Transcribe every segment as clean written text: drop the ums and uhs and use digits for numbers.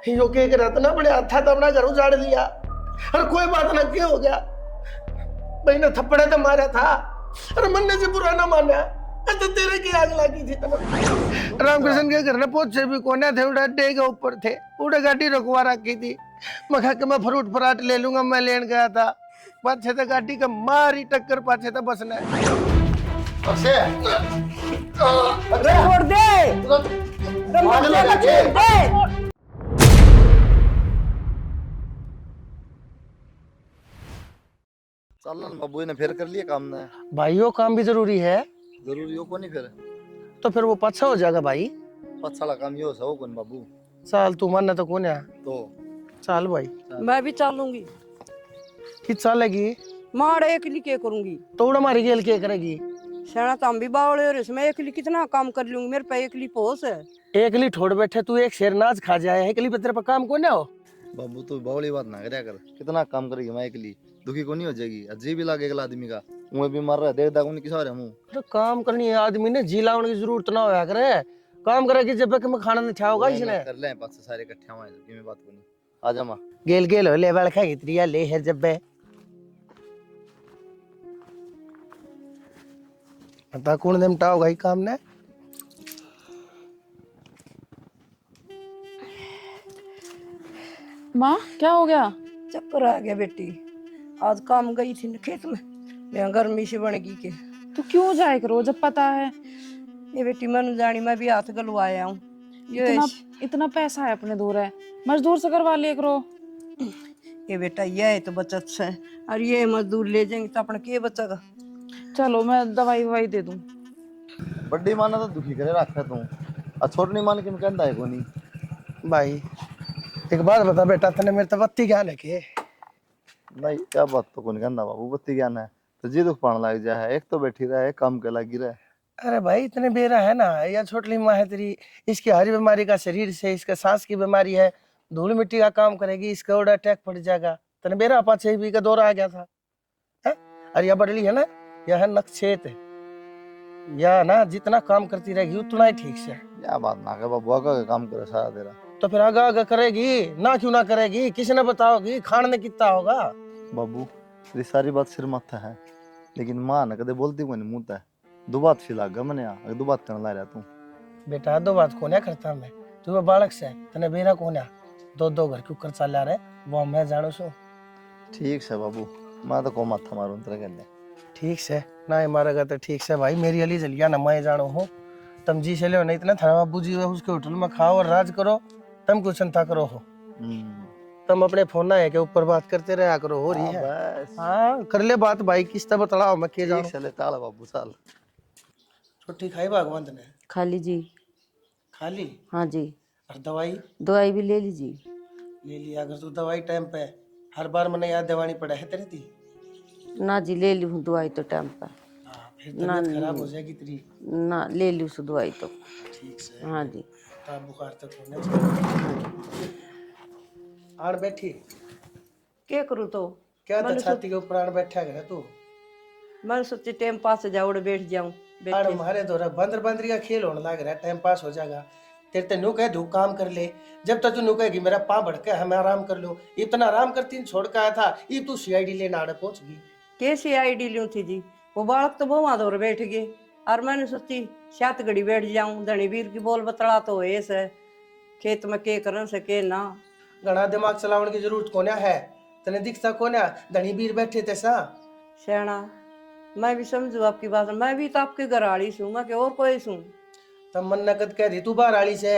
यो के रात ना बड़े हाथा तो अपना घर उजाड़ लिया और कोई बात ना क्या हो गया भाई ने थप्पड़े तो मारा था और मन ने से बुरा ना माना तो तेरे की आग लगी थी तना रामकृष्ण के घर ने पहुंचे भी कोने थे उड़ा अड्डे के ऊपर थे उड़ा गाड़ी रुकवा रखी थी मैं कहा कि मैं फ्रूट फराट ले लूंगा मैं लेन गया था पाछे तो गाड़ी का मारी टक्कर पाछे तो बसना छोड़ दे छोड़ दे। चल ना बाबू ने फिर कर लिया काम ना भाइयों काम भी जरूरी है जरूरी हो को नहीं फिर तो फिर वो पछा हो जाएगा भाई पछाला काम यो हो कौन बाबू साल तू मानना तो कौन है तो चाल भाई मैं भी चलूंगी कि चालेगी मार एकली के करूंगी तो उड़ा मारी गेल के करेगी सेना तो हम भी बावले और इसमें एकली कितना काम कर लूंगी मेरे पे एकली पोस है। एकली ठोड़ बैठे तू एक शेर नाच खा जाए एकली पे तेरे पे काम कौन हो बाबू तू बावली बात ना करया कर कितना काम करेगी मैं अकेली दुखी को नहीं हो जाएगी अजीब ही लागेगा आदमी का मुंह भी मर रहा है देख दाग उन्हें किसा मुंह तो काम करनी है आदमी ने जी लाने की जरूरत ना होया करे काम करेगी जब तक मैं खाना नहीं खाओगा इसने कर ले पास सारे इकट्ठे हुए हैं की बात को नहीं आ जा मां गेल गेल हो ले वाल खाएगी त्रिया ले है जब बे पता कौन निमटा होगा ही काम ने माँ क्या हो गया? चक्कर आ गया बेटी आज काम गई थी न खेत में मैं गर्मी से बन गई के तो क्यों जाए करो जब पता है ये बेटी मन जानी मैं भी हाथ गलवाया हूँ इतना पैसा है अपने दूर है मजदूर से करवा लिया करो। ये बेटा ये है तो बचत से और ये मजदूर ले जाएंगे तो अपने के बचेगा। चलो मैं दवाई ववाई दे दूं। बड़ी माना तो दुखी करे रखा तू आ छोटनी मान के कहंदा है को नहीं भाई एक बात बता बेटा तने मेरे तो बत्ती ज्ञान है के नहीं क्या बात तो कौन कहंदा बाबू बत्ती ज्ञान है तो जी दुख पान लग जा है एक तो बैठी रहा है काम के लगी रहा है अरे भाई इतने बेरा है ना या छोटली माँ है तेरी इसकी हरी बीमारी का शरीर से इसका सांस की बीमारी है धूल मिट्टी का काम करेगी इसका और अटैक पड़ जाएगा तने बेरा पाछे भी का दौरा आ गया था है? अरे या बड़ली है ना यह है नक्षेत या ना जितना काम करती रहेगी उतना ही ठीक से क्या बात ना कर बाबू आगा काम करे सारा तेरा तो फिर आगा आगा करेगी ना क्यों ना करेगी किसने बताओगी खान ने कितना होगा बाबू तेरी सारी बात सिर माथा है लेकिन मां ना कदे बोलती कोई नहीं मुंह दो बात फिला ग मने अगर दो बात करने ला रहा तू बेटा दो बात कोने करता मैं तू बालक से तने बेरा कोने दो घर क्यों कर चला रहे वो मैं जानो सो ठीक से बाबू मैं तो को माथा मारूं तेरे कहने ठीक से ना ये मारेगा तो ठीक से भाई मेरी अली जलिया ना मैं जानो हूँ तुम जी से ले नहीं इतना थारा बाबू जी उसके होटल में खाओ और राज करो तुम कुछ चिंता करो हो तुम अपने फोन ना है के ऊपर बात करते रहा करो हो रही है हाँ कर ले बात भाई किस तरह बतलाओ मैं के जाऊं चले ताला बाबू साल छुट्टी खाई भगवंत ने खाली जी खाली हाँ जी और दवाई दवाई भी ले लीजिए ले लिया अगर तू दवाई टाइम पे हर बार मैंने याद दिवानी पड़ा है तेरी थी ना जी ले लूँ दवाई तो टाइम पर फिर तबीयत खराब हो जाएगी तेरी ना ले लूँ सो दवाई तो ठीक से हाँ जी ताप बुखार तक होना चाहिए आड़ बैठी क्या करूँ तो क्या था छाती के ऊपर आड़ बैठा है तू मैं सोची टाइम पास से जाऊँ बैठ जाऊं आड़ मारे दौरा बंदर बंदरी का खेल होने लग रहा है टाइम पास हो जाएगा तेरे ते नु कह धूप काम कर ले जब तक तू नु कहेगी मेरा पाँव भड़के है मैं आराम कर लूं इतना आराम करती छोड़ के आया था ये तू सीआईडी लेने आड़े पहुंच गई कैसी आईडी लूं थी जी वो बालक तो बहुत दूर बैठ गए और मैंने सोची सात घड़ी बैठ जाऊं धनी वीर की बोल बतला तो है खेत में के करन से के ना घना दिमाग चलाने की जरूरत कोन्या है तने दिखता कोन्या धनी वीर बैठे थे सा श्याणा मैं भी समझू आपकी बात मैं भी तो आपके घर आड़ी सूं मैं के और कोई सूं तब मन नकद कह दी तू बाहर आली से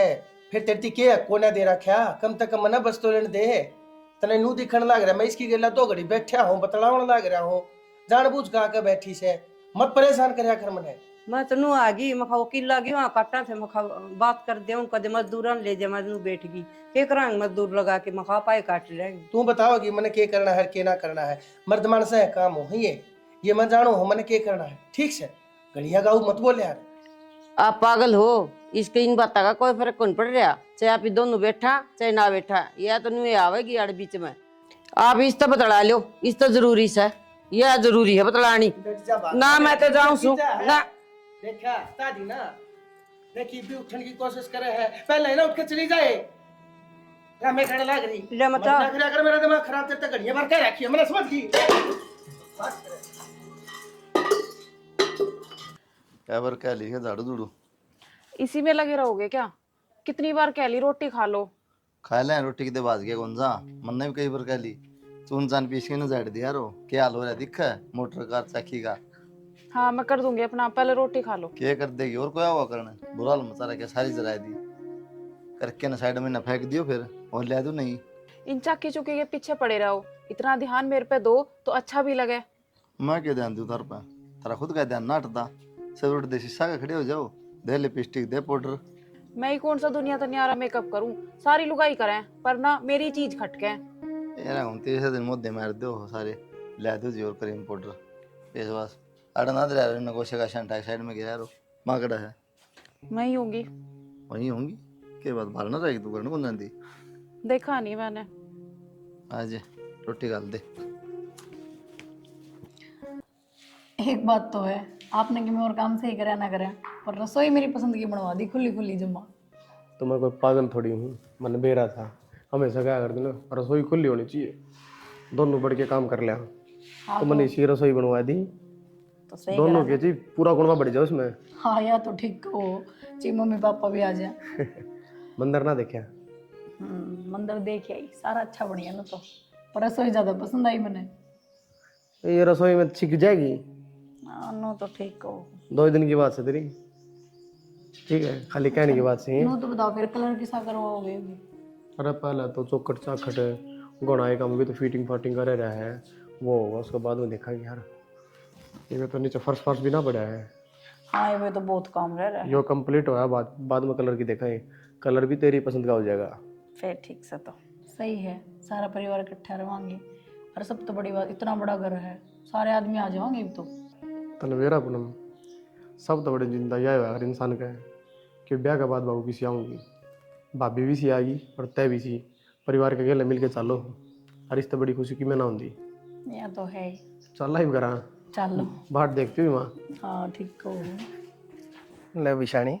फिर तेरी के कोना दे रखा कम तक कम मना बस तो लेने दे तने नू दिखण लग रहा मैं इसकी गेला 2 घड़ी बैठा हूँ बतलावन लग रहा हूँ जानबूझ का के बैठी से मत परेशान करया कर मने मैं तो नू आ गई मखा वकील लगी वहाँ काटा थे मखा बात कर दे कदे मजदूर ले जा मैं नू बैठ गई के करांगे मजदूर लगा के मखा पाए काट लेंगे तू बताओगी मैंने के करना है के ना करना है मर्द मानस है काम हो ये मैं जानो हूँ मैंने के करना है ठीक से घड़िया गाऊ मत बोले यार आप पागल हो इसके इन बातों का कोई फर्क कौन पड़ रहा चाहे आप दोनों बैठा चाहे ना बैठा यह तो नहीं आवेगी यार बीच में आप इस तो बतला लो इस तो जरूरी है यह जरूरी है बतलानी ना मैं तो जाऊं सू ना देखा दादी ना देखी भी उठने की कोशिश करे है पहले ना उठ के चली जाए ड्रामे करने लग रही ले मचा मत ना कर मेरा दिमाग खराब तेरे तक घड़ियां भर के रखी है मैंने समझ गई क्या बार कह ली है झाड़ू झूड़ू इसी में लगे रहोगे क्या? कितनी बार कह ली रोटी खा लो। खा ले रोटी कितने बाज गया कौन सा मन ने भी कई बार कह ली चून चान पीस के ना झाड़ दिया रो क्या हाल हो रहा है दिखा है मोटर कार चक्की का हाँ मैं कर दूंगी अपना, पहले रोटी खा लो। क्या कर देगी और कोया हुआ करना बुरा हाल मचा रहा क्या सारी जरा दी करके ना साइड में ना फेंक दियो फिर और ले दो नहीं इन चाकी चुकी के पीछे पड़े रहो, इतना ध्यान मेरे पे दो तो अच्छा भी लगे। मैं क्या ध्यान दूं तार पे तारा खुद का ध्यान ना हटता सब उठ दे शीशा का खड़े हो जाओ दे लिपस्टिक दे पाउडर मैं ही कौन सा दुनिया तनियारा मेकअप करूं, सारी लुगाई करें पर ना मेरी चीज खटके। यार हम 30 दिन मोदे मार दो सारे ले दो जी और क्रीम पाउडर फेस वॉश अड़ ना दे रहा कोशे का शंटा साइड में गया यारो माकड़ा है मैं ही होंगी, वहीं होंगी के बाद बाहर ना रहेगी तू करने कौन जानती देखा नहीं मैंने। आज रोटी गाल दे एक बात तो है, आपने कि मैं और काम सही करे ना करे और रसोई मेरी पसंद की बनवा दी, खुली खुली जमा। तो मैं कोई पागल थोड़ी हूँ, मन बेरा था हमेशा क्या कर देना रसोई खुली होनी चाहिए, दोनों बढ़ के काम कर लिया तो मैंने इसी रसोई बनवा दी तो सही दोनों के जी पूरा गुणवा बढ़ जाओ उसमें। हाँ या तो ठीक हो जी, मम्मी पापा भी आ जाए। मंदिर ना देखा मंदिर देख आई, सारा अच्छा बढ़िया ना, तो पर रसोई ज्यादा पसंद आई मैंने। ये रसोई में सीख जाएगी नो तो ठीक हो। 2 दिन की बात से तेरी ठीक है, खाली कहने की बात से नो तो बताओ फिर कलर किसा करवाओगे अभी? अरे पहले तो चौकट चाखट गुणाई काम भी तो फिटिंग फाटिंग करे रहा है वो होगा, उसके बाद में देखा यार ये तो नीचे फर्श फर्श भी ना पड़ा है। हाँ ये तो बहुत काम रह रहा है। यो कंप्लीट होया बाद में कलर की देखा है, कलर भी तेरी पसंद का हो जाएगा फिर ठीक से तो सही है, सारा परिवार इकट्ठा रवांगे। और सब तो बड़ी बात, इतना बड़ा घर है, सारे आदमी आ जाओगे तो। तनवेरा पूनम सब तो बड़े जिंदा यह है अगर इंसान का है कि ब्याह के बाद बाबू किसी आऊँगी भाभी भी सी आएगी और तय भी सी परिवार के अकेले मिल के चलो और इस तो बड़ी खुशी की मैं ना होंगी। यह तो है ही। चल ही करा चलो बाट देखती हुई माँ। हाँ ठीक हो। ले विशाणी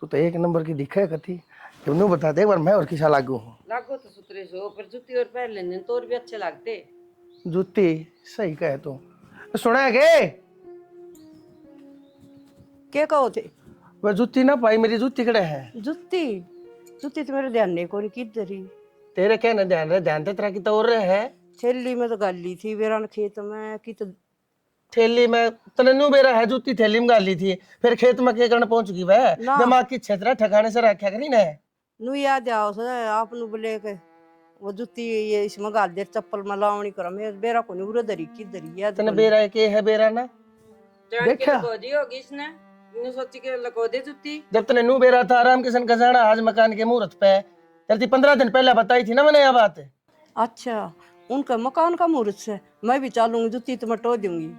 तू तो एक नंबर की दिखे कथी तुमने बता दे एक बार मैं और किसा लागू हूँ। लागो तो सुतरे सो पर जूती और पहन लेने तो और भी अच्छे लगते। जूती सही कहे तू सुना के क्या कहो थे? वह जूती ना पाई मेरी जूती कड़े है। जुत्ती जुत्ती तो मेरे ध्यान नहीं कोई किधर ही तेरे क्या ना ध्यान रहे ध्यान ते तरह की तो और रहे है थैली में तो गाली थी वेरान खेत में की तो थैली में तने नु बेरा है जूती थैली में गाली थी फिर खेत में के करने पहुंच गई वह ना। दिमाग की क्षेत्र ठिकाने से रखा करी ना। नु याद आओ सर आप नु बोले के वो जुत्ती ये इसमें गाल दे चप्पल में लावणी करो मैं बेरा को नहीं उरे दरी की दरी याद तने बेरा के है बेरा ना देखा दी होगी इसने सोची के लगा दे जूती। जब तने नु बेरा था राम किशन का जाना आज मकान के मुहूर्त पे तेरी 15 दिन पहले बताई थी ना मैंने यह बात। अच्छा उनका मकान का मुहूर्त से मैं भी चालूंगी जुत्ती तो मैं टो दूंगी।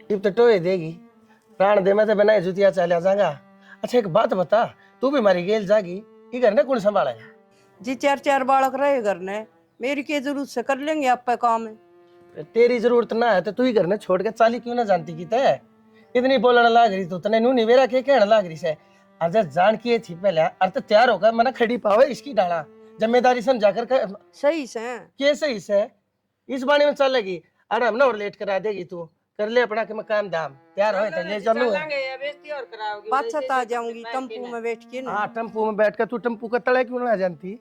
इब तो टोए देगी प्राण दे मैं तो बनाए जुतिया चलिया जाऊंगा। अच्छा एक बात बता तू भी मारी गेल जागी ये घर ने कौन संभालेगा? जी 4 बालक रहे घर ने मेरी के जरूरत से कर लेंगे आप पे काम है। तेरी जरूरत ना है तो तू ही घर ने छोड़ के चाली क्यों ना जानती की तय इतनी बोलने लाग रही तू तने नू निवेरा के कहने लाग रही से आज जान की थी पहले अर्थ तैयार होकर मना खड़ी पावे इसकी डाला जिम्मेदारी समझाकर सही से के सही से इस बाणी में चलेगी अरे हम ना और लेट करा देगी तू कर ले अपना के मकान दाम तैयार हो तो ले चलू पाछा आ जाऊंगी टम्पू में बैठ के ना। हाँ टेम्पू में बैठ कर तू टेम्पू का तले क्यों ना जानती?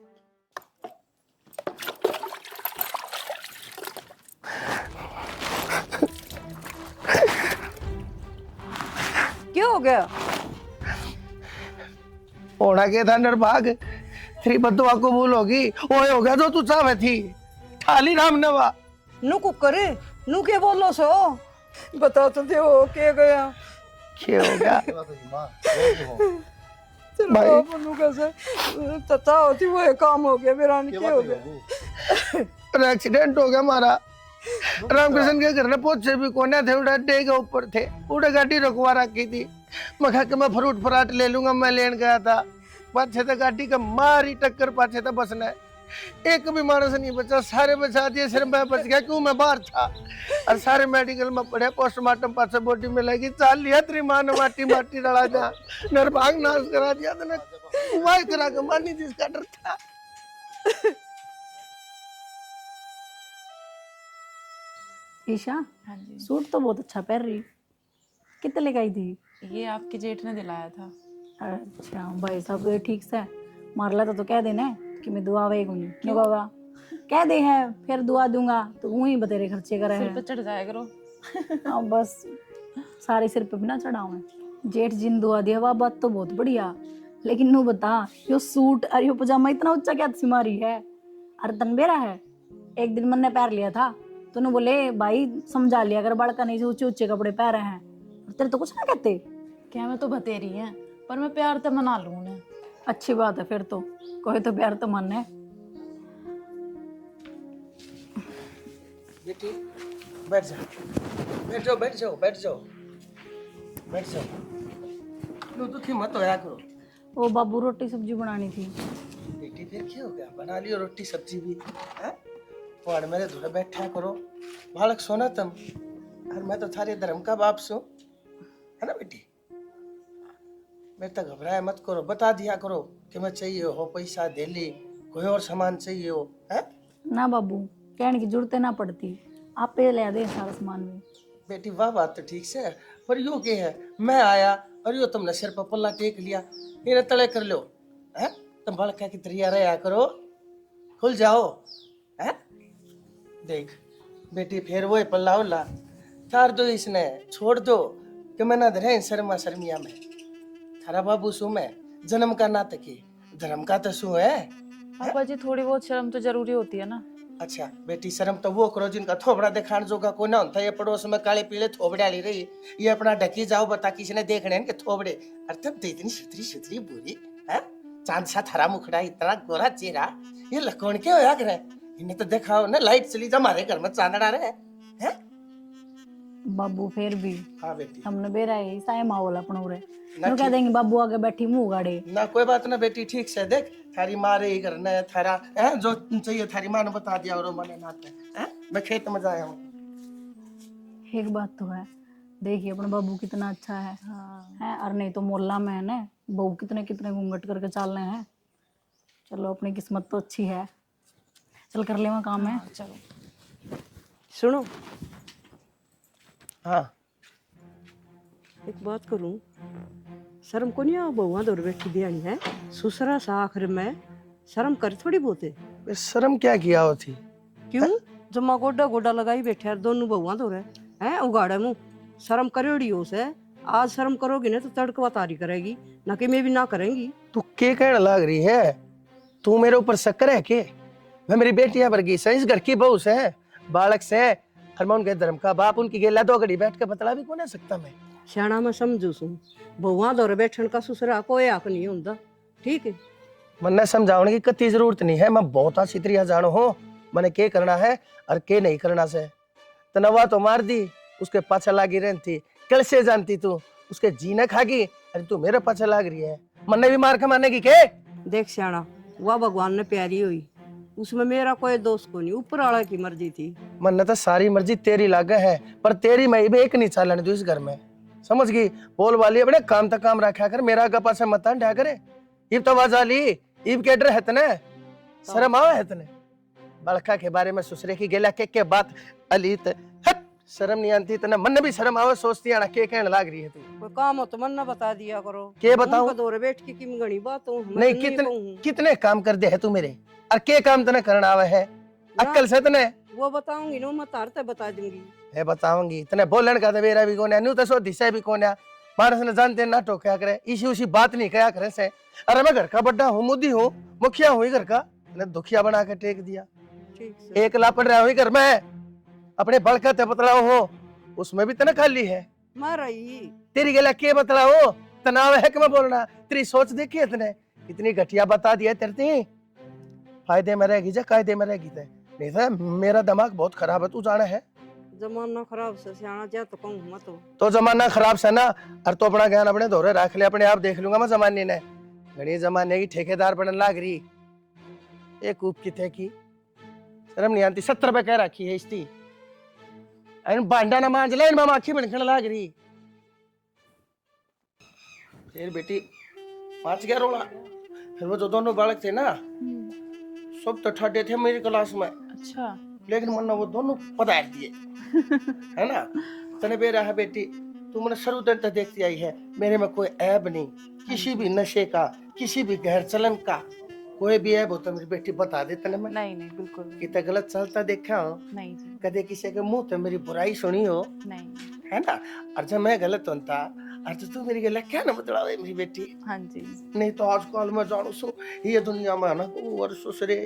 क्या हो गया? होना के था नरभाग तेरी बदुआ कबूल होगी वो हो गया जो तू चाहे थी थाली राम नवा नु को करे नु के बोलो सो बता तो दे हो के गया क्या हो गया चलो भाई। आप नु कैसे तता होती वो काम हो गया मेरा क्या हो गया? एक्सीडेंट हो गया हमारा रामकृष्ण के घर ने पहुंचे भी कोने थे उड़ा डे के ऊपर थे उड़ा गाड़ी रुकवा रखी थी मैं कहा कि मैं फ्रूट फ्राट ले लूंगा मैं लेन गया था पाछे तो गाड़ी का मारी टक्कर पाछे तो बसना है एक भी मानस नहीं बचा सारे बचा दिए सिर्फ मैं बच गया क्यों मैं बाहर था और सारे मेडिकल में पड़े पोस्टमार्टम पास बॉडी में लगी चाल लिया तेरी माँ ने माटी माटी डला दिया नरभाग नाश करा दिया तो वाई करा के मानी जिसका डर था ईशा हाँ जी, सूट तो बहुत अच्छा पहन रही, कितने लेके आई थी? ये आपके जेठ ने दिलाया था। अच्छा भाई साहब ये ठीक से मार ला तो कह देना कि मैं दुआ वे हूँ क्यों बाबा कह दे है फिर दुआ दूंगा तो वही बतेरे खर्चे करे सिर हैं। पे चढ़ जाया करो। हाँ बस सारे सिर पे भी ना चढ़ाओ मैं जेठ जिन दुआ दिया वाह बात तो बहुत बढ़िया, लेकिन नू बता यो सूट और यो पजामा इतना ऊंचा क्या सिमारी है? अरे तनबेरा है। एक दिन मन ने पैर लिया था तो नू बोले भाई समझा लिया अगर बड़का नहीं से ऊंचे ऊंचे कपड़े पहन रहे हैं, तेरे तो कुछ ना कहते। क्या मैं तो बतेरी हैं, पर मैं प्यार तो मना लूँ उन्हें। अच्छी बात है फिर तो, कोई तो प्यार तो मन है। बेटी बैठ जा, बैठ जाओ बैठ जाओ बैठ जाओ बैठ जाओ। लो दुखी मत होया करो। ओ बाबू रोटी सब्जी बनानी थी। बेटी फिर क्या हो गया, बना लियो रोटी सब्जी भी है। और मेरे धुरे बैठा करो, बालक सोना तुम, और मैं तो थारे धर्म का बाप सू, है ना बेटी। मेरे तक घबराया मत करो, बता दिया करो कि मैं चाहिए हो पैसा दे ली, कोई और सामान चाहिए हो है। ना बाबू कहने की जरूरत ना पड़ती, आप पे ले दे सारा सामान में। बेटी वाह बात तो ठीक से है, पर यो के है मैं आया और यो तुमने सिर पर पल्ला टेक लिया, इन्हें तले कर लो है। तुम बड़का की तरिया रहा करो, खुल जाओ है। देख बेटी फिर वो पल्ला उल्ला तार दो, इसने छोड़ दो कि मैं ना धरे शर्मा शर्मिया में। थारा बाबू सू मैं जन्म का नातक की धर्म का तो सू है। पापा जी थोड़ी बहुत शर्म तो जरूरी होती है ना। अच्छा बेटी शर्म तो वो करो जिनका थोबड़ा दिखाने जोगा कोई ना होता। ये पड़ोस में काले पीले थोबड़े वाली रही, ये अपना ढकी जाओ बता किसी ने देखने के थोबड़े। अरे तब तो इतनी सुथरी सुथरी बुरी है, चांद सा थारा मुखड़ा इतना गोरा चेहरा, ये लकोण के होया करे। इन्हें तो दिखाओ ना, लाइट चली जा हमारे घर में चांदड़ा रहे हैं। बाबू फिर भी हाँ बेटी हमने बेरा है साय माहौल अपनो रे ना कह देंगे बाबू आगे बैठी मुंह गाड़े। ना कोई बात ना बेटी, ठीक से देख थारी माँ रही करना है थारा है, जो चाहिए थारी माँ ने बता दिया और मने नाते है। मैं खेत में जाया हूँ। एक बात तो है, देखिए अपना बाबू कितना अच्छा है, है और नहीं तो मोहल्ला में है ना बहू कितने कितने घूंघट करके चल रहे हैं। चलो अपनी किस्मत तो अच्छी है, चल कर ले वहाँ काम है। चलो सुनो हाँ एक बात करूं, शर्म को नहीं आ बहुआ दौर बैठी दियानी है सुसरा सा आखिर में शर्म कर थोड़ी बहुत है। बे शर्म क्या किया होती। क्यों जमा गोडा गोडा लगाई बैठे यार दोनों बहुआ दौर है उगाड़े मुंह शर्म करेड़ी हो से। आज शर्म करोगी ना तो तड़कवा तारी करेगी ना कि मैं भी ना करेंगी। तू के कहने लग रही है, तू मेरे ऊपर शक्कर है के? मैं मेरी बेटियां वर्गी से इस घर की बहू से बालक से, और मैं उनके धर्म का बाप, उनकी गेला दो घड़ी बैठ के बतला भी कौन है सकता मैं। सियाना मैं समझू सू बहुआ दौर बैठन का सुसरा कोई हक नहीं होता, ठीक है। मन्ने समझाने की कति जरूरत नहीं है, मैं बहुत अच्छी तरह जानो हूँ मैंने के करना है और के नहीं करना से। तनवा तो मार दी, उसके पाछे लागी रहती, कल से जानती तू उसके जीने खागी, अरे तू मेरे पाछे लाग रही है, मन्ने भी मार के मारने की के। देख सियाना वह भगवान ने प्यारी हुई, उसमें मेरा कोई दोष को नहीं, ऊपर वाला की मर्जी थी। मन्ने तो सारी मर्जी तेरी लागे है, पर तेरी मैं भी एक नहीं चालन तू इस घर में, समझ गई। बोल वाली अपने काम तक काम रखा कर, मेरा आगे पासे मत ढा करे। इब तो आवाज आली, इब के डर है तने, शर्म आवे है तने। बड़का के बारे में सुसरे की गेला के बात अली त हट, शर्म नहीं आती तने, मन भी शर्म आवे, सोचती आना के कहने लाग रही है तू। कोई काम हो तो मन ना बता दिया करो। के बताऊं? उनका दौरे बैठ के किम गणी बात हो नहीं कितने काम कर दे है तू मेरे, और के काम तने करना आवे है अक्कल से तने। वो बताऊंगी ना मैं तारते बता दूंगी। है बताऊंगी तने, बोलन का तो मेरा भी कोने न्यू तो सो दिशा भी कोने मानस ने जानते ना टोकया करे, इसी उसी बात नहीं कया करे से। अरे मैं घर का बड्डा हूँ, मुद्दी हूँ, मुखिया हूँ घर का, ने दुखिया बना के टेक दिया। ठीक से एक लापड़ रहा हुई घर में, अपने बड़का ते बतलाओ हो, उसमें भी तना खाली है। मार रही तेरी गेला के बतलाओ, तनाव है कि मैं बोलना, तेरी सोच देखी है तने, कितनी घटिया बता दिया तेरे। फायदे में रहेगी जा कायदे में रहेगी ते, नहीं तो मेरा दिमाग बहुत खराब है, तू जाना है। जमाना खराब से सियाना जा तो कहूँ मत हो। तो जमाना खराब से ना, और तो अपना ज्ञान अपने धोरे रख ले, अपने आप देख लूंगा मैं जमाने ने। घड़ी जमाने की ठेकेदार बनने लाग रही, एक कूप की थे की शर्म नहीं आती। 70 रुपए कह रखी है इसकी, भांडा ना मांझ ले, मामा आखी बनखने लाग रही। फिर बेटी 5 गया रोला, फिर वो जो दोनों बालक थे ना सब तो ठाडे थे मेरी क्लास में, अच्छा लेकिन मन्ना वो दोनों पधार दिए है ना। तने बेरा है बेटी, तू मैंने शुरू दिन तक देखती आई है, मेरे में कोई ऐब नहीं, किसी भी नशे का, किसी भी गैर चलन का कोई भी ऐब हो तो मेरी बेटी बता दे तने मैं। नहीं नहीं बिल्कुल नहीं। कितना गलत चलता देखा हो, नहीं जी कदे किसी के मुंह पे मेरी बुराई सुनी हो, नहीं। है ना। और जब मैं गलत होता और तो तू मेरी गला क्या ना बतलावे मेरी बेटी। हाँ जी नहीं तो आजकल मैं जानू सू ये दुनिया में ना और ससुरे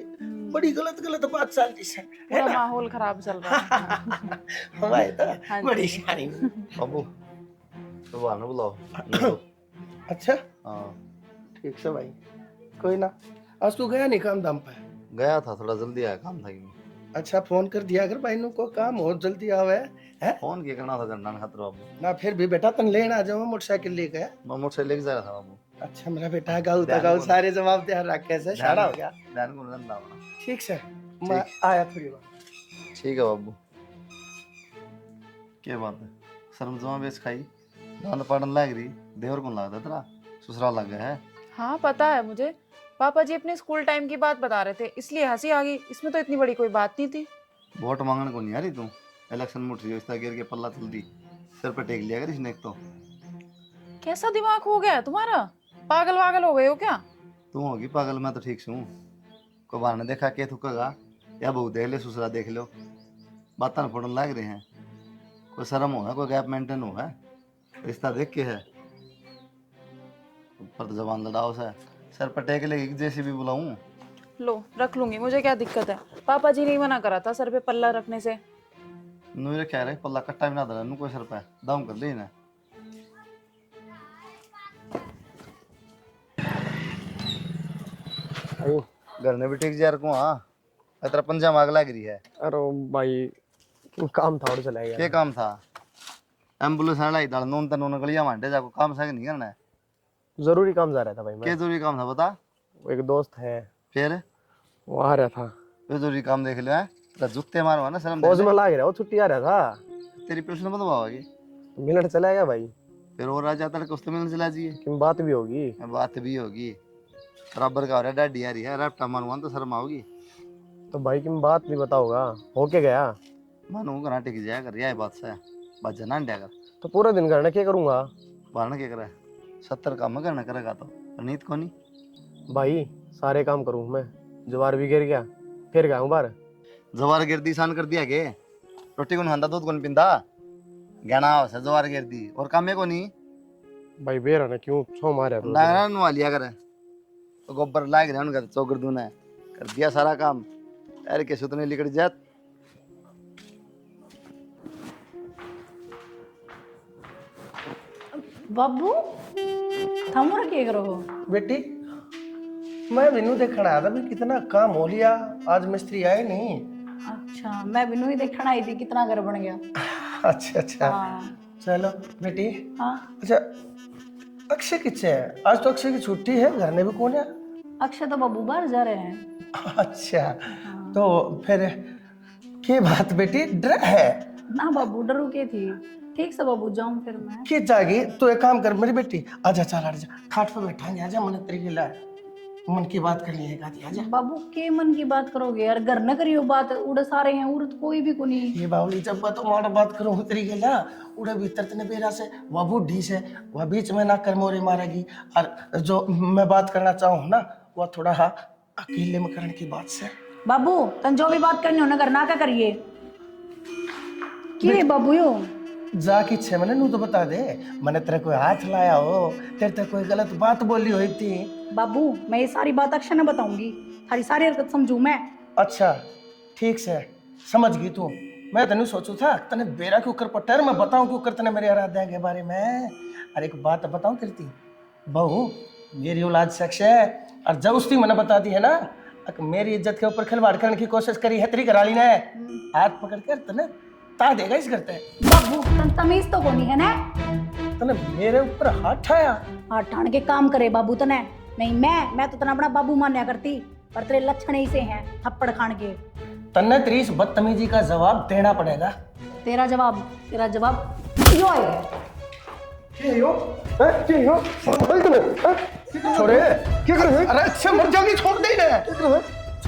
बड़ी गलत गलत बात चल रही है पूरा ना। माहौल खराब चल रहा है। हमारे तो हाँ जी। बड़ी शानी। बाबू सुबह ना बुलाओ। अच्छा हाँ ठीक से भाई, कोई ना। आज तू गया नहीं काम दाम पे? गया था, थोड़ा जल्दी आया, काम था कि अच्छा फोन कर दिया अगर भाई को काम हो जल्दी आवे है फोन किया करना था करना खातर बाबू। ना। फिर भी बेटा तन लेना आ जाओ, मोटरसाइकिल लेके। मैं मोटरसाइकिल लेके जा रहा था बाबू। अच्छा मेरा बेटा गाँव तक गाँव सारे जवाब दे रखे से शाड़ा हो गया। ध्यान को रंदा होना। ठीक से मैं आया थोड़ी बार। ठीक है बाबू। क्या बात है, शर्म जमा बेच खाई, दांत पाड़न लग रही, देवर कौन लगता तेरा, ससुराल लग गया है। हाँ पता है मुझे, पापा जी अपने स्कूल टाइम की बात बता रहे थे इसलिए हंसी आ गई, इसमें तो इतनी बड़ी कोई बात नहीं थी। वोट मांगने को नहीं आ रही तू, इलेक्शन मुठ रही हो, इस तरह गिर के पल्ला चल दी, सिर पे टेक लिया कर इसने एक तो। कैसा दिमाग हो गया है तुम्हारा, पागल वागल हो गए हो क्या? तू होगी पागल, मैं तो ठीक से हूँ। को बाहर ने देखा के थुकेगा या बहू देख ले, ससुरा देख लो, बातें फोड़न लग रहे हैं। कोई शर्म हो है, कोई गैप मेंटेन हो है, रिश्ता देख के है। ऊपर तो जबान लड़ाओ से, सर पर टेक लेगी जैसे भी बुलाऊं। लो रख लूंगी, मुझे क्या दिक्कत है, पापा जी ने मना करा था सर पे पल्ला रखने से। नु कह रहे पल्ला कट्टा भी ना दला, नु कोई सर पे दाम कर ले ना। घर ने भी ठीक जार को। हाँ तेरा पंजा मांग लग रही है। अरे भाई काम था और चला गया। क्या काम था? एम्बुलेंस लाई दाल नून तन गलिया मांडे जाको काम सही नहीं करना है। जरूरी काम जा रहा था भाई मैं। क्या जरूरी काम था बता। वो एक दोस्त है, फिर वो आ रहा था। ये जरूरी काम देख लिया है, तेरा जूते मारवा ना शर्म फौज में लाग रहा, वो छुट्टी आ रहा था। तेरी प्रश्न बताओगी मिलने चला गया भाई। फिर और आ जाता है कुछ मिलने चला जाइए, कि बात भी होगी। बात भी होगी। बराबर का हो रहा है, डैडी आ रही है, रैप्टा मानवा तो शर्म आओगी। तो भाई की बात भी बताओगा, हो के गया मानू घना टिक जाया कर, यह बात से बात जना डया कर। तो पूरा दिन करना क्या करूंगा बारना क्या करे, 70 काम करना करेगा तो नीत को नहीं भाई। सारे काम करूं मैं, जवार भी गिर गया, फिर गया हूँ बार। जवार गिरदी सान कर दिया के, रोटी कौन खांदा, दूध कौन पींदा, गहना से जवार गिरदी और काम को नहीं भाई बेरा ना क्यों छो मारे तो ना नवा लिया करे। तो गोबर लाग रहा उनका चौकर दूना कर दिया सारा काम, यार के सुतने लिकड़ जात। बाबू थम रखे करो। बेटी मैं बिनू देखना आया था भी कितना काम हो लिया, आज मिस्त्री आए नहीं। अच्छा मैं बिनू ही देखना आई थी कितना घर बन गया। अच्छा अच्छा हाँ चलो बेटी। हाँ अच्छा अक्षय किससे है? आज तो अक्षय की छुट्टी है, घर में भी कौन है? अक्षय तो बाबू बाहर जा रहे हैं। अच्छा तो फिर क्या बात बेटी, डर है? ना बाबू डरू के थी। ठीक से बाबू जाऊं फिर मैं। कि जागी तो एक काम कर मेरी बेटी, आजा चल आजा खाट पे बैठाएंगे, आजा मन तरीके ला मन की बात करनी है गादी, आजा। बाबू के मन की बात करोगे यार, घर न करियो बात, उड़ सारे हैं उड़ कोई भी को नहीं। ये बावली जब बात मार बात करो तरीके ला, उड़े भीतर तने बेरा से वह बूढ़ी से वह बीच में ना कर मोरे मारेगी। और जो मैं बात करना चाहूँ ना वह थोड़ा हाँ अकेले में करने की बात से। बाबू तन जो भी बात करनी हो ना घर ना क्या करिए। के बाबू यो जा की छे मैंने नू तो बता दे, मैंने तेरे कोई हाथ लाया हो, तेरे ते कोई गलत बात बोली हुई थी। बाबू मैं ये सारी बात अक्षय न बताऊंगी, थारी सारी हरकत समझू मैं। अच्छा ठीक से समझ गई तू। मैं तने सोचू था तने बेरा के ऊपर पटर मैं बताऊं क्यों कर तने मेरे आराध्या के बारे में। अरे एक बात बताऊं करती बहू, मेरी औलाद शख्स है और जब उसने मैंने बता दी है ना, मेरी इज्जत के ऊपर खिलवाड़ करने की कोशिश करी है तेरी घराली ने, हाथ पकड़ कर तने ता देगा इस करते। बाबू तन तमीज तो कोनी है ना, तने मेरे ऊपर हाथ ठाया। हाथ ठान के काम करे बाबू तने। नहीं मैं तो तना अपना बाबू मान्या करती, पर तेरे लक्षण ही से हैं थप्पड़ खान के। तन्ने तेरी इस बदतमीजी का जवाब देना पड़ेगा। तेरा जवाब यो है। छोड़े क्या कर? अरे अच्छा मर जाओगी, छोड़ दे ना।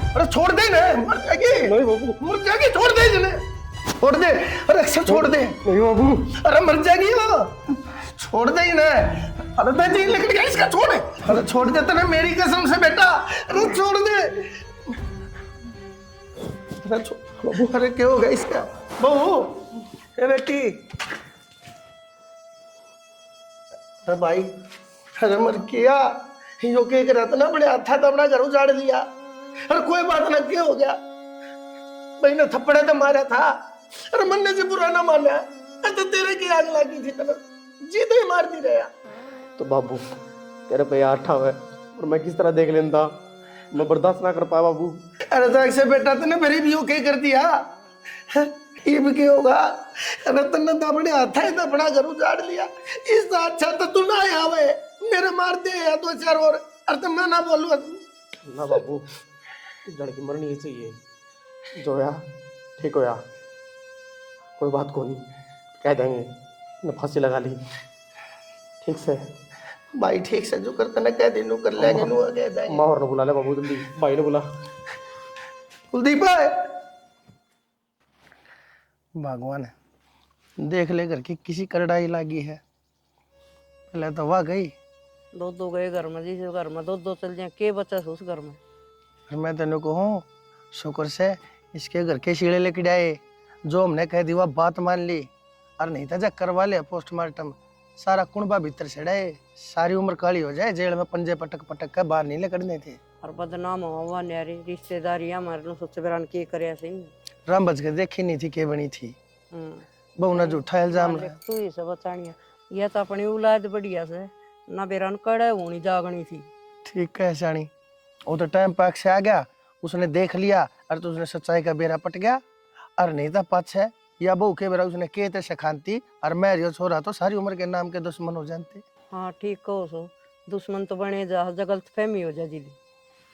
अरे छोड़ दे ना, मर जाएगी। नहीं बाबू, मर जाएगी, छोड़ दे इन्हें, छोड़ दे। अरे अक्षर छोड़ दे। नहीं बाबू। अरे मर जाएगी वो, छोड़ दे इन्हें। अरे दादी लेकिन क्या इसका छोड़। अरे छोड़ देते ना मेरी कसम से बेटा, अरे छोड़ दे। अरे बहू, अरे क्या होगा इसका? बहू, ए बेटी। अरे भाई, अरे मर किया यो के करत ना बड़े हाथा तो अपना घर उजाड़ लिया। अरे कोई बात ना, क्या हो गया? भाई ने थप्पड़े तो मारा था, अरे मन्ने से बुरा ना माना। अरे तो तेरे की आग लगी थी, तेरे जीते ही मार दी रहा। तो बाबू तेरे पे आठा है और मैं किस तरह देख लेता, मैं बर्दाश्त ना कर पाया बाबू। अरे तो ऐसे बेटा तूने मेरी भी ओके कर दिया, ये भी क्या होगा? अरे तन्ने तो अपने हाथा ही तो अपना घर उजाड़ लिया। इससे अच्छा तो तू ना आवे, मेरे मार दे या दो चार और। अरे तो मैं ना बोलूँ ना बाबू, इस लड़की मरनी ही चाहिए। जो होया ठीक होया, कोई बात को नहीं, कह देंगे ने फांसी लगा ली ठीक से। भाई ठीक से जो करते ना कह दिन कर लेंगे नु आगे जाएंगे। माँ और ने बुला ले बाबू, जल्दी भाई ने बुला। कुलदीप भाई, भगवान देख ले घर की किसी करड़ाई लागी है। पहले तो वाह गई, दो गए घर में, जिस घर में दो चल जाए के बचा से उस घर में। फिर मैं तेने को हूँ शुक्र से इसके घर के शीड़े लेके जाए, जो हमने कह दी वह बात मान ली। और नहीं था जब करवा ले पोस्टमार्टम, सारा कुणबा भीतर चढ़ाए, सारी उम्र काली हो जाए, जेल में पंजे पटक पटक कर बाहर नहीं लेकड़ने थे। और बदनाम हुआ न्यारी रिश्तेदारी हमारे नु सोच बरान के करे सही। राम बच के देखी नहीं थी के बनी थी, बहु ना झूठा इल्जाम मालिक तू ही सब बचानिया, ये तो अपनी औलाद बढ़िया से ना बेरान कड़े होनी जागनी थी। ठीक है शानी, वो तो टाइम पाक से आ गया, उसने देख लिया और तो उसने सच्चाई का बेरा पट गया। और नहीं था पछ है या बहू के बेरा उसने के थे सखानती, और मैं रियो छोरा तो सारी उम्र के नाम के दुश्मन हो जानते। हाँ ठीक कहो सो, दुश्मन तो बने जा, गलत फहमी हो जा जिली।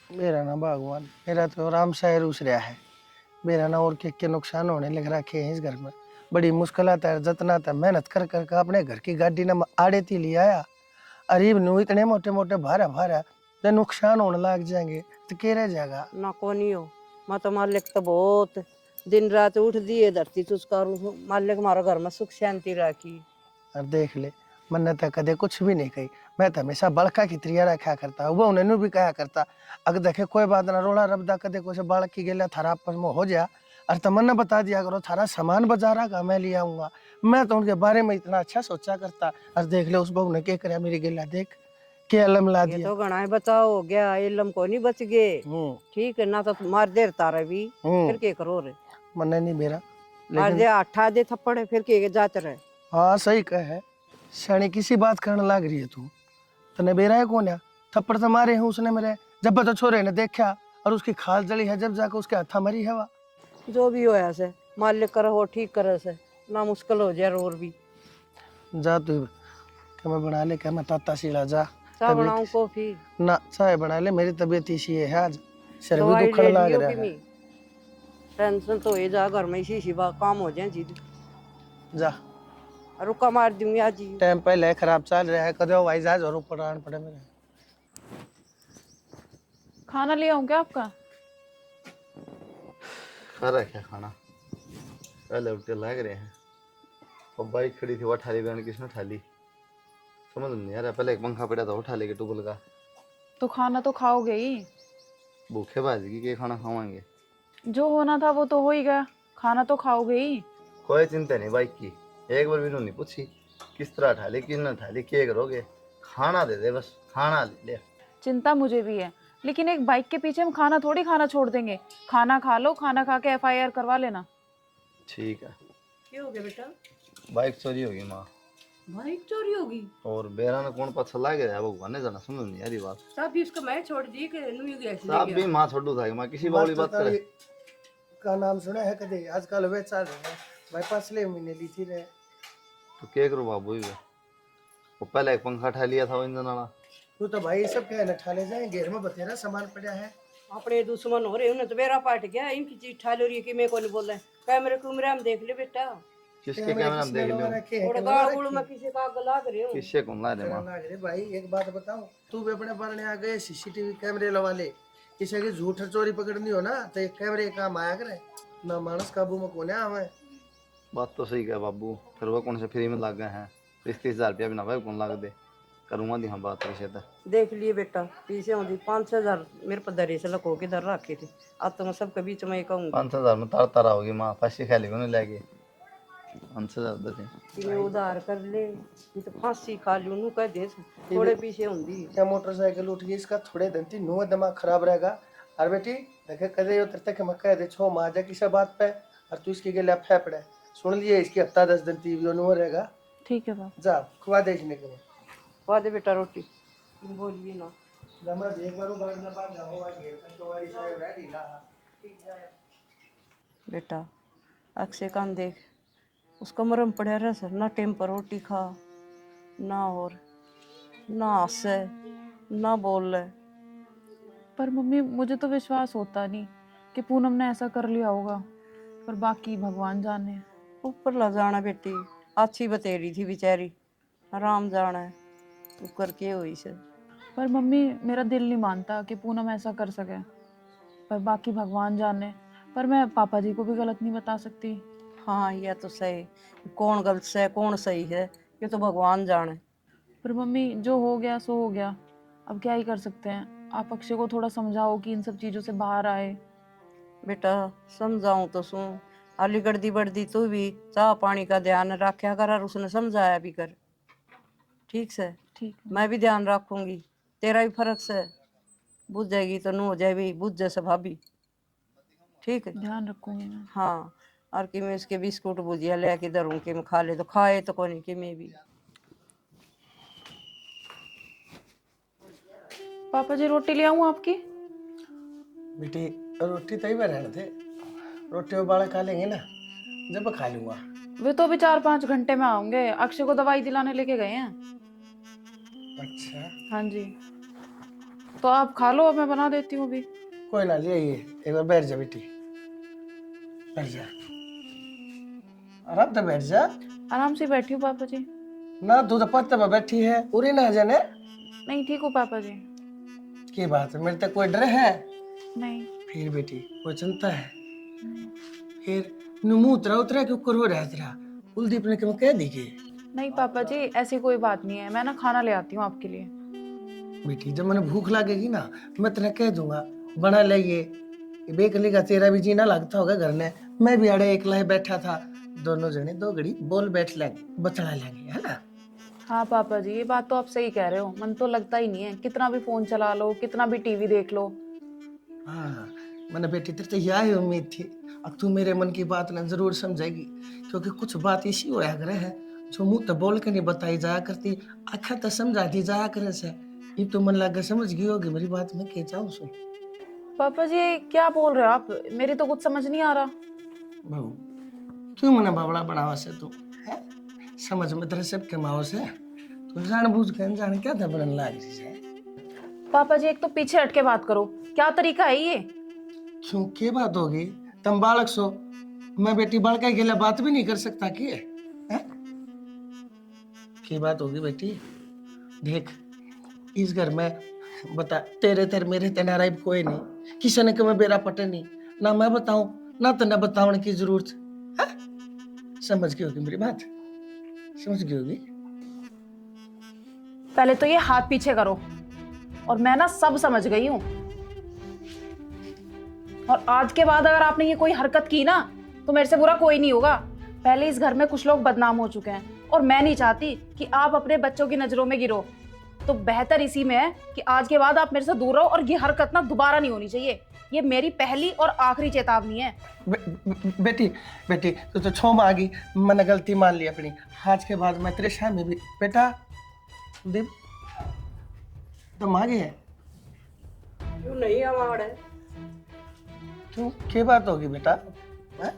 मेरा ना भगवान, मेरा तो आराम से रूस रहा है। मेरा ना और के नुकसान होने लग रखे हैं इस घर में। बड़ी मुश्किल आता है, जतना था मेहनत कर कर के अपने घर की गाड़ी ना आड़े थी ले आया। अरीब नु इतने मोटे मोटे भारा भारा तो नुकसान होने लग जाएंगे तो क्या रह जाएगा? ना को नहीं हो, मैं तो मालिक तो बहुत दिन रात उठ दिए धरती चुस्कारू, मालिक हमारा घर में सुख शांति राखी। और देख ले, मैंने तो कदे कुछ भी नहीं कही, मैं तो हमेशा बड़का की त्रिया रखा करता, वो उन्हें भी कहा करता अगर देखे कोई बात ना रोला रबदा कदे कोई से बालक की गेला थारा आपस में हो जा, और तमन्ना बता दिया करो थारा सामान बाजारा का मैं ले आऊंगा। मैं तो उनके बारे में इतना अच्छा सोचा करता, और देख ले उस बहू ने क्या कराया मेरी गेला, देख के अलम ला ये दिया। तो घना बचाव हो गया, इलम को नहीं बच गए। ठीक है ना, तो मार देर तारा भी फिर के करो रे, मन्ने नहीं मेरा मार दे आठा दे थप्पड़ फिर के जाते रहे। हाँ सही कह है, शानी किसी बात करने लग रही है तू, तने बेरा है कौन है? थप्पड़ तो मारे हैं उसने मेरे, जब तो छोरे ने देखा और उसकी खाल जली है, जब जाकर उसके हाथा मरी है वा। जो भी होया से मालिक करे हो ठीक करे से, ना मुश्किल हो जाए और भी। जा तू क्या मैं बना ले, क्या मैं ताता सीला जा चाय बनाऊं कॉफी? ना चाय बना ले, मेरी तबीयत इसी है आज, शरीर भी दवाई दुखने ले लग लियो रहा कि है। नहीं? टेंशन तो हो जा, घर में इसी शिवा काम हो जाए चीज। जा रुका मार दूंगी आज ही। टाइम पहले खराब चल रहा है, कदे वाई जहाज और ऊपर आन पड़े मेरे। खाना ले आऊं क्या आपका? खा रहा क्या खाना? पहले उल्टे लग रहे हैं, और बाइक खड़ी थी वो उठा ली, बहन किसने उठा ली समझ नहीं आ रहा। पहले एक पंखा पड़ा था उठा लेके टूबल का। तो खाना तो खाओगे ही, भूखे बाजी की खाना खावाएंगे? जो होना था वो तो हो ही गया, खाना तो खाओगे ही। कोई चिंता नहीं बाइक की, एक बार भी नहीं पूछी किस तरह उठा ली किस न उठा ली, क्या करोगे? खाना दे दे बस, खाना ले। चिंता मुझे भी है, लेकिन एक बाइक के पीछे हम खाना थोड़ी खाना छोड़ देंगे। खाना खा लो, खाना खा के FIR करवा लेना। ठीक है। क्या हो गया बेटा? बाइक चोरी होगी माँ। बाइक चोरी होगी? और बेरा ने कौन पछा लाग गया भगवान ने जाना, समझ नहीं आ रही बात। सब भी इसको मैं छोड़ दी कि नुई गैस ले सब गया। भी माँ छोड़ू था माँ किसी बावली बात करे। का नाम सुना है कदे? आजकल वे चल रहे हैं बाईपास ले महीने ली थी रे। तो क्या करो बाबू, वो पहले एक पंखा उठा लिया था वो इंजन वाला। तू तो भाई सब कहने ठाले जाए, घेर में बतेरा सामान पड़ा है। अपने दुश्मन हो रहे, उन्हें तो बेरा पाट गया, इनकी चीज ठा लो रही है कि मैं को नहीं बोल रहे। कैमरे कुमरे हम देख ले बेटा, किसके कैमरा में देख लियो? थोड़ा गाड़ गुड़ में किसी का आग लग रही हूँ। किससे कौन ला रहे माँ? भाई एक बात बताऊं, तू भी अपने बारने आ गए CCTV कैमरे लगा ले, किसी की झूठ चोरी पकड़नी हो ना तो एक कैमरे का काम आया करे ना, मानस काबू में कोने हमें। बात तो सही है बाबू, फिर वो कौन से फ्री में लग गए हैं, 30-30 हज़ार रुपया भी ना भाई कौन लग दे, करूँगा दी हाँ बात वैसे तो। देख लिए बेटा, पीछे होती 5-6 हजार मेरे पर दरी से लको के धर रखे थे। अब तो मैं सबके बीच में ही कहूँगी 5,000 में तार तारा होगी माँ, फांसी खा ली नहीं लेके 5,000 दे कि मैं उधार कर ले, ये तो फांसी खा लूँ नू कह दे थोड़े पीछे होंगी। क्या मोटरसाइकिल उठ गई इसका, थोड़े दिन थी नो दिमाग खराब रहेगा। और बेटी देखे कदे यो तरते के मैं कह दे छो माँ जा किसी बात पे, और तू इसके लिए फै पड़े। सुन लिए इसकी हफ्ता 10 दिन टीवी नो रहेगा। ठीक है पापा। जा खुआ देखने के खवा दे बेटा रोटी, तुम बोलिए ना। मैं एक बार बाहर ना बाहर जाऊंगा घेर कर तो वाली साहब रेडी ला। बेटा अक्षय कान देख, उसका मरम पड़ा रह सर, ना टाइम पर रोटी खा ना, और ना हंसे ना बोल। पर मम्मी मुझे तो विश्वास होता नहीं कि पूनम ने ऐसा कर लिया होगा, पर बाकी भगवान जाने। ऊपर ला जाना बेटी, अच्छी बतेरी थी बेचारी, आराम जाना है, तू करके हुई से। पर मम्मी मेरा दिल नहीं मानता कि पूनम ऐसा कर सके, पर बाकी भगवान जाने। पर मैं पापा जी को भी गलत नहीं बता सकती। हाँ यह तो सही, कौन गलत है कौन सही है ये तो भगवान जाने। पर मम्मी जो हो गया सो हो गया, अब क्या ही कर सकते हैं। आप अक्षय को थोड़ा समझाओ कि इन सब चीज़ों से बाहर आए। बेटा समझाऊं तो सुन, अलीगढ़ दी बढ़ती तू भी चाह पानी का ध्यान रखा कर, और उसने समझाया भी कर, ठीक से। ठीक है। मैं भी ध्यान रखूंगी, तेरा भी फर्क से बुझ जाएगी तो नू हो जाए भी बुझ जैसे भाभी, ठीक है। ध्यान रखूंगी मैं। हाँ, और कि मैं इसके बिस्कुट भुजिया ले के धरूं कि मैं खा ले तो खाए तो कोनी कि मैं भी। पापा जी रोटी ले आऊं आपकी? बेटी रोटी तई में रहने थे, रोटी उबाला खा लेंगे ना, जब खा लूंगा। वे तो अभी 4-5 घंटे में आऊंगे, अक्षय को दवाई दिलाने लेके गए हैं। अच्छा हाँ जी, तो आप खा लो, अब मैं बना देती हूँ अभी। कोई ना, ले आइए एक बार बैठ जा बेटी, बैठ जा आराम से बैठ जा। आराम से बैठी हूँ पापा जी। ना तू तो पत्ते पे बैठी है, उरी ना जाने नहीं ठीक हूँ पापा जी। की बात है, मेरे तक कोई डर है? नहीं। फिर बेटी कोई चिंता है? फिर मुंह उतरा उतरा क्यों कर हो रहा है तेरा? कुलदीप ने क्यों कह दी के? नहीं पापा जी ऐसी कोई बात नहीं है, मैं ना खाना ले आती हूँ आपके लिए। बेटी जब मैंने भूख लगेगी ना मैं तेरा कह दूंगा बना लाइए, बेकली का तेरा भी जीना लगता होगा घर में, मैं भी अड़े एकला ही बैठा था, दोनों जने 2 घड़ी बोल बैठ लेंगे, बचड़ा लेंगे, है ना? हाँ पापा जी ये बात तो आप सही कह रहे हो, मन तो लगता ही नहीं है, कितना भी फोन चला लो कितना भी टीवी देख लो। हाँ मैंने बेटी तेरे से यही उम्मीद थी, अब तू मेरे मन की बात ना जरूर समझेगी, क्योंकि कुछ बात ऐसी होया करे है जो मुंह तो बोल के नहीं बताई जाया करती, आखिर तो समझा दी जाया करे से। ये तो मन लगा समझ गई होगी मेरी बात, में कह जाऊँ सुन। पापा जी क्या बोल रहे हो आप, मेरी तो कुछ समझ नहीं आ रहा। बहू क्यों मना बावड़ा बनावा से तू है? समझ में तेरे सब के माओ से तू जान बूझ के जान क्या था बनन लाग रही है। पापा जी एक तो पीछे हट के बात करो, क्या तरीका है ये? क्यों के बात होगी, तुम बालक सो, मैं बेटी बढ़ के गेला बात भी नहीं कर सकता कि है? की बात होगी बेटी? देख इस घर में बता तेरे तेरे मेरे तेनारा कोई नहीं, किसी ने कभी बेरा पटे नहीं, ना मैं बताऊं ना तेना बताने की जरूरत है? समझ गई होगी मेरी बात, समझ गई होगी? पहले तो ये हाथ पीछे करो, और मैं ना सब समझ गई हूँ, और आज के बाद अगर आपने ये कोई हरकत की ना तो मेरे से बुरा कोई नहीं होगा। पहले इस घर में कुछ लोग बदनाम हो चुके हैं और मैं नहीं चाहती कि आप अपने बच्चों की नजरों में गिरो, तो बेहतर इसी में है कि आज के बाद आप मेरे से दूर रहो, और ये हरकत ना दोबारा नहीं होनी चाहिए। ये मेरी पहली और आखिरी चेतावनी है। बेटी बेटी तू तो क्षमा मांगी, मैंने गलती मान ली अपनी, आज के बाद मैं तेरे सामने भी बेटा दीप तो मांगी है। क्यों नहीं आवाड़ है? क्यों क्या बात होगी बेटा? है?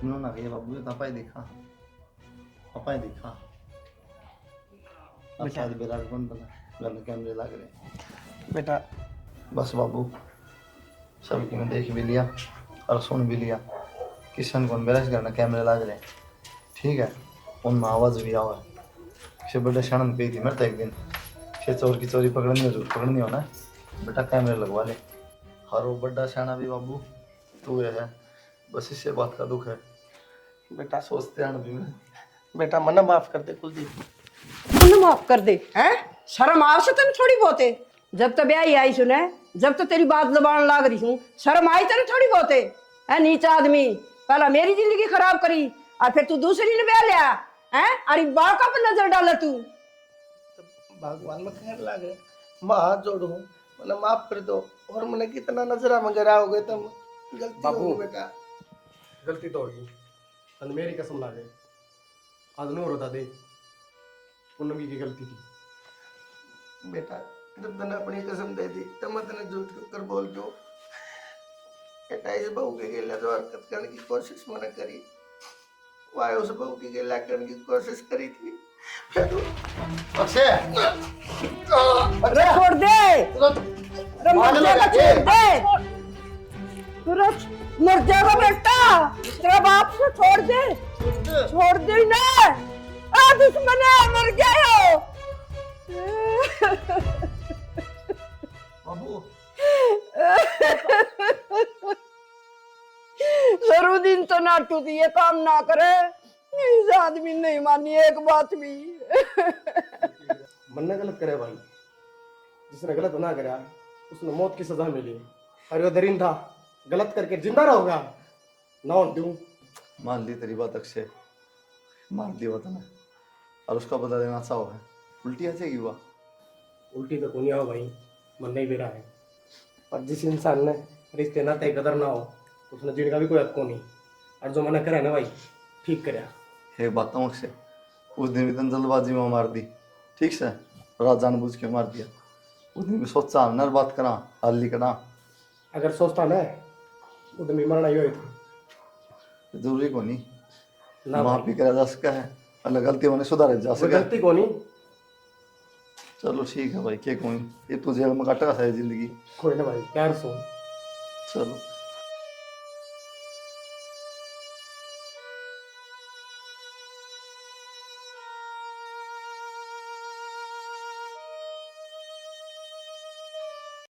ना ये बाबू ये तपाई देखा तपाई देखा अच्छा बेरा कौन बना घर में कैमरे लग रहे बेटा बस बाबू सब की मैं देख भी लिया और सुन भी लिया, किशन को मेरे घर में कैमरे लग रहे, ठीक है, उनमें आवाज़ भी आवा फिर बड़ा शानन पे थी मरता एक दिन फिर चोर की चोरी पकड़नी हो जरूर पकड़नी हो ना बेटा कैमरे लगवा ले हर वो बड़ा शाना भी बाबू तू है बस इससे बात का दुख है बेटा सोचते हैं भी मैं बेटा मना माफ कर दे कुलदीप। तूने माफ कर दे हैं शर्म आव से तेन थोड़ी बहुत है जब तो ब्याह ही आई सुने जब तो तेरी बात जबान लाग रही हूँ शर्म आई तेरे थोड़ी बहुत है नीचा आदमी पहला मेरी जिंदगी खराब करी और फिर तू दूसरी ने ब्याह लिया हैं अरे बाल का पर नजर डाला तू भगवान में खैर लागे मैं हाथ जोड़ू मैंने माफ कर दो और मैंने कितना नजरा मगरा हो गए तुम गलती हो गई बेटा। गलती तो होगी और मेरी कसम लागे आज नूर होता दे पूनम की गलती थी। बेटा जब तूने अपनी कसम दे दी तब मैं तेने झूठ क्यों कर बोल दो बेटा इस बहू के गेला जो हरकत करने की कोशिश मैंने करी वाह उस बहू की गेला करने की कोशिश करी थी फिर अक्षय अरे छोड़ दे अरे मर जाएगा छोड़ दे अरे मर जाएगा बेटा तेरा बाप से छोड़ दे ना आ दुश्मन है मर गया हो बाबू जरूर तो नाटू थी ये काम ना करे इस आदमी नहीं मानी एक बात भी मन ने गलत करे भाई जिसने गलत ना करा उसने मौत की सजा मिली और वो दरिंदा था गलत करके जिंदा रहोगा ना दूं मान ली तेरी बात अक्षय मार दिया वतन और उसका बदला देना अच्छा है उल्टी ऐसे की हुआ उल्टी तो दुनिया हो भाई मन नहीं बेरा है पर जिस इंसान ने रिश्ते नाते कदर ना हो उसने जीने का भी कोई हक को नहीं और जो मना करा ना भाई ठीक करा एक बात तो अक्षय उस दिन भी तन जल्दबाजी में मार दी ठीक से रात जानबूझ के मार दिया उस दिन भी सोचा नर बात करा हल्ली करा अगर सोचता ना उधर मरना ही हो जरूरी को नहीं ना माफी करा जा सका है अलग गलती होने सुधारे जा सके गलती को नहीं चलो ठीक है भाई क्या कोई ये तो जेल में काटेगा सारी जिंदगी कोई ना भाई प्यार सो चलो